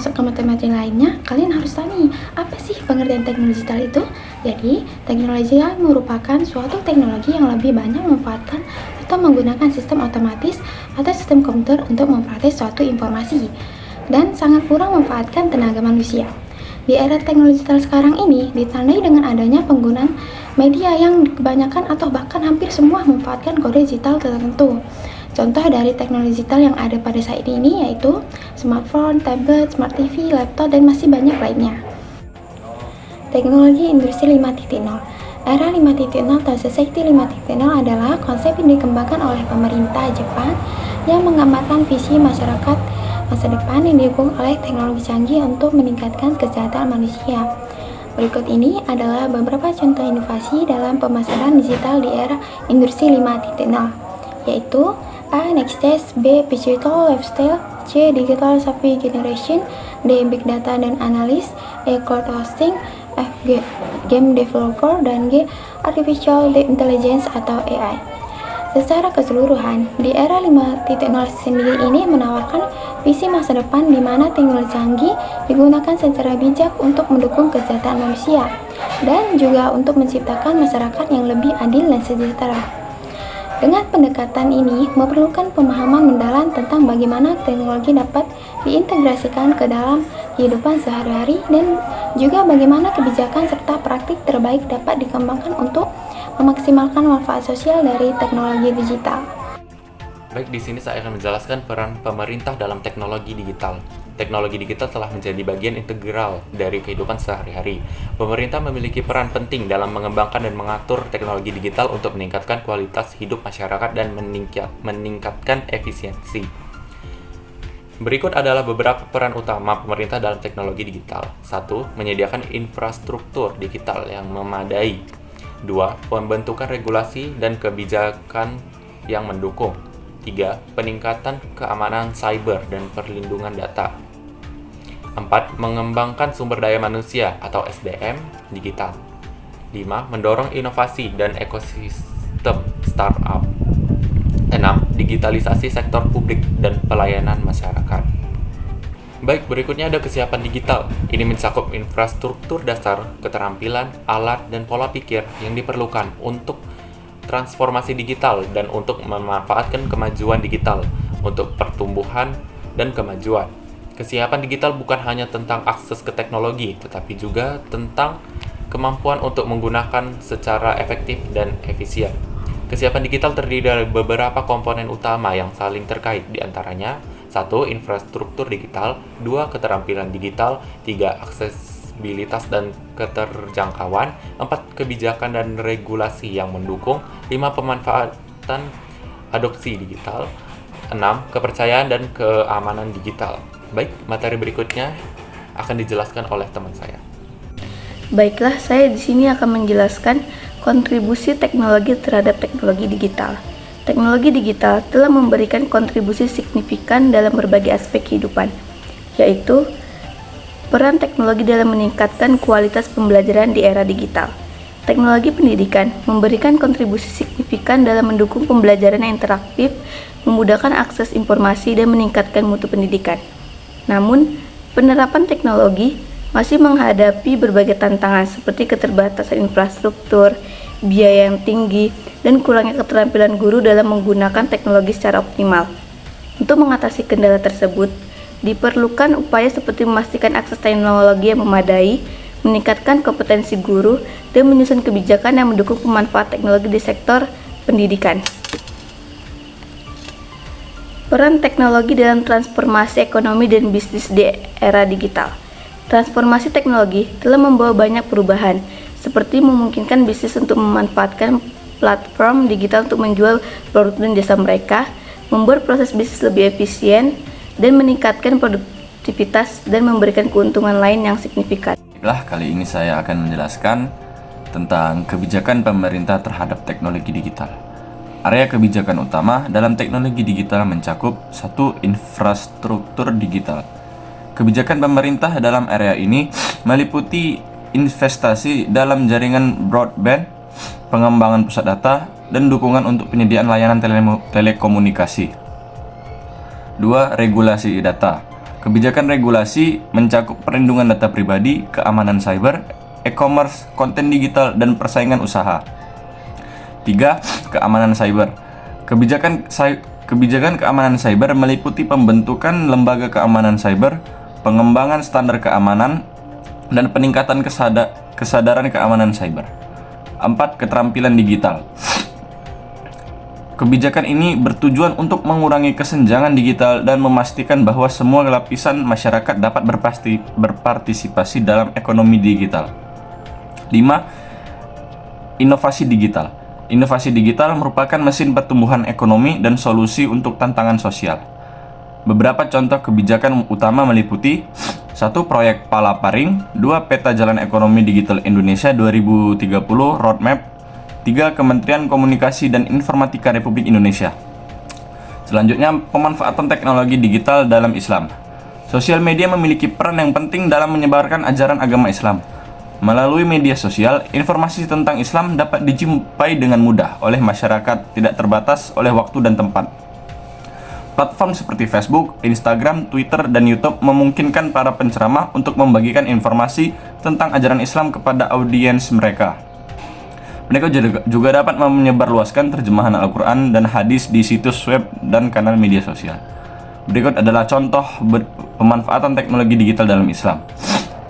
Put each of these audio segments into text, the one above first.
masuk ke materi lainnya, kalian harus tahu nih, apa sih pengertian teknologi digital itu? Jadi, teknologi digital merupakan suatu teknologi yang lebih banyak memanfaatkan atau menggunakan sistem otomatis atau sistem komputer untuk memproses suatu informasi dan sangat kurang memanfaatkan tenaga manusia. Di era teknologi digital sekarang ini ditandai dengan adanya penggunaan media yang kebanyakan atau bahkan hampir semua memanfaatkan kode digital tertentu. Contoh dari teknologi digital yang ada pada saat ini yaitu smartphone, tablet, smart TV, laptop, dan masih banyak lainnya. Teknologi Industri 5.0. Era 5.0 atau Society 5.0 adalah konsep yang dikembangkan oleh pemerintah Jepang yang menggambarkan visi masyarakat masa depan yang didukung oleh teknologi canggih untuk meningkatkan kesejahteraan manusia. Berikut ini adalah beberapa contoh inovasi dalam pemasaran digital di era Industri 5.0, yaitu A. Next Stage, B. Digital Lifestyle, C. Digital Savvy Generation, D. Big Data dan Analysis, E. Cloud Hosting, F. Game Developer, dan G. Artificial Intelligence atau AI. Secara keseluruhan, di era 5.0 sendiri ini menawarkan visi masa depan di mana teknologi canggih digunakan secara bijak untuk mendukung kesejahteraan manusia dan juga untuk menciptakan masyarakat yang lebih adil dan sejahtera. Dengan pendekatan ini memerlukan pemahaman mendalam tentang bagaimana teknologi dapat diintegrasikan ke dalam kehidupan sehari-hari dan juga bagaimana kebijakan serta praktik terbaik dapat dikembangkan untuk memaksimalkan manfaat sosial dari teknologi digital. Baik, di sini saya akan menjelaskan peran pemerintah dalam teknologi digital. Teknologi digital telah menjadi bagian integral dari kehidupan sehari-hari. Pemerintah memiliki peran penting dalam mengembangkan dan mengatur teknologi digital untuk meningkatkan kualitas hidup masyarakat dan meningkatkan efisiensi. Berikut adalah beberapa peran utama pemerintah dalam teknologi digital. 1. Menyediakan infrastruktur digital yang memadai. 2. Pembentukan regulasi dan kebijakan yang mendukung. 3. Peningkatan keamanan cyber dan perlindungan data. 4. Mengembangkan sumber daya manusia atau SDM digital. 5. Mendorong inovasi dan ekosistem startup. 6. Digitalisasi sektor publik dan pelayanan masyarakat. Baik, berikutnya ada kesiapan digital. Ini mencakup infrastruktur dasar, keterampilan, alat, dan pola pikir yang diperlukan untuk transformasi digital dan untuk memanfaatkan kemajuan digital untuk pertumbuhan dan kemajuan. Kesiapan digital bukan hanya tentang akses ke teknologi, tetapi juga tentang kemampuan untuk menggunakan secara efektif dan efisien. Kesiapan digital terdiri dari beberapa komponen utama yang saling terkait, di antaranya 1. Infrastruktur digital, 2. Keterampilan digital, 3. Aksesibilitas dan keterjangkauan, 4. Kebijakan dan regulasi yang mendukung, 5. Pemanfaatan adopsi digital, 6. Kepercayaan dan keamanan digital. Baik, materi berikutnya akan dijelaskan oleh teman saya. Baiklah, saya di sini akan menjelaskan kontribusi teknologi terhadap teknologi digital. Teknologi digital telah memberikan kontribusi signifikan dalam berbagai aspek kehidupan, yaitu peran teknologi dalam meningkatkan kualitas pembelajaran di era digital. Teknologi pendidikan memberikan kontribusi signifikan dalam mendukung pembelajaran yang interaktif, memudahkan akses informasi, dan meningkatkan mutu pendidikan. Namun, penerapan teknologi masih menghadapi berbagai tantangan seperti keterbatasan infrastruktur, biaya yang tinggi, dan kurangnya keterampilan guru dalam menggunakan teknologi secara optimal. Untuk mengatasi kendala tersebut, diperlukan upaya seperti memastikan akses teknologi yang memadai, meningkatkan kompetensi guru, dan menyusun kebijakan yang mendukung pemanfaatan teknologi di sektor pendidikan. Peran teknologi dalam transformasi ekonomi dan bisnis di era digital. Transformasi teknologi telah membawa banyak perubahan, seperti memungkinkan bisnis untuk memanfaatkan platform digital untuk menjual produk dan jasa mereka, membuat proses bisnis lebih efisien, dan meningkatkan produktivitas dan memberikan keuntungan lain yang signifikan. Kali ini saya akan menjelaskan tentang kebijakan pemerintah terhadap teknologi digital. Area kebijakan utama dalam teknologi digital mencakup 1. Infrastruktur digital. Kebijakan pemerintah dalam area ini meliputi investasi dalam jaringan broadband, pengembangan pusat data, dan dukungan untuk penyediaan layanan telekomunikasi. 2. Regulasi data. Kebijakan regulasi mencakup perlindungan data pribadi, keamanan cyber, e-commerce, konten digital, dan persaingan usaha. 3. Keamanan cyber. Kebijakan keamanan cyber meliputi pembentukan lembaga keamanan cyber, pengembangan standar keamanan, dan peningkatan kesadaran keamanan cyber. 4. Keterampilan digital. Kebijakan ini bertujuan untuk mengurangi kesenjangan digital dan memastikan bahwa semua lapisan masyarakat dapat berpartisipasi dalam ekonomi digital. 5. Inovasi digital. Inovasi digital merupakan mesin pertumbuhan ekonomi dan solusi untuk tantangan sosial. Beberapa contoh kebijakan utama meliputi 1. Proyek Palaparing, 2. Peta Jalan Ekonomi Digital Indonesia 2030 Roadmap, 3. Kementerian Komunikasi dan Informatika Republik Indonesia. Selanjutnya, pemanfaatan teknologi digital dalam Islam. Sosial media memiliki peran yang penting dalam menyebarkan ajaran agama Islam. Melalui media sosial, informasi tentang Islam dapat dijumpai dengan mudah oleh masyarakat, tidak terbatas oleh waktu dan tempat. Platform seperti Facebook, Instagram, Twitter, dan YouTube memungkinkan para penceramah untuk membagikan informasi tentang ajaran Islam kepada audiens mereka. Mereka juga dapat menyebarluaskan terjemahan Al-Quran dan hadis di situs web dan kanal media sosial. Berikut adalah contoh pemanfaatan teknologi digital dalam Islam.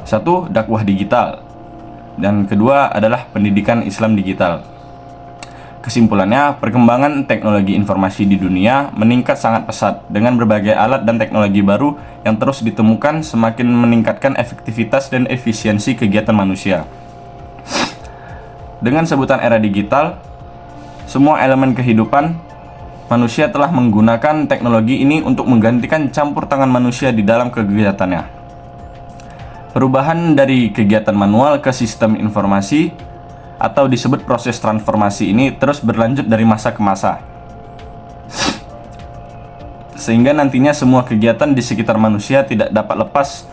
1. Dakwah digital. Dan kedua adalah pendidikan Islam digital. Kesimpulannya, perkembangan teknologi informasi di dunia meningkat sangat pesat dengan berbagai alat dan teknologi baru yang terus ditemukan semakin meningkatkan efektivitas dan efisiensi kegiatan manusia. Dengan sebutan era digital, semua elemen kehidupan manusia telah menggunakan teknologi ini untuk menggantikan campur tangan manusia di dalam kegiatannya. Perubahan dari kegiatan manual ke sistem informasi atau disebut proses transformasi ini terus berlanjut dari masa ke masa. Sehingga nantinya semua kegiatan di sekitar manusia tidak dapat lepas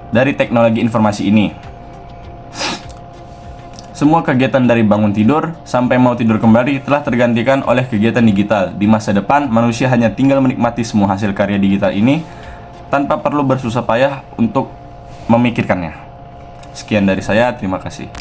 dari teknologi informasi ini. Semua kegiatan dari bangun tidur sampai mau tidur kembali telah tergantikan oleh kegiatan digital. Di masa depan, manusia hanya tinggal menikmati semua hasil karya digital ini tanpa perlu bersusah payah untuk memikirkannya. Sekian dari saya, terima kasih.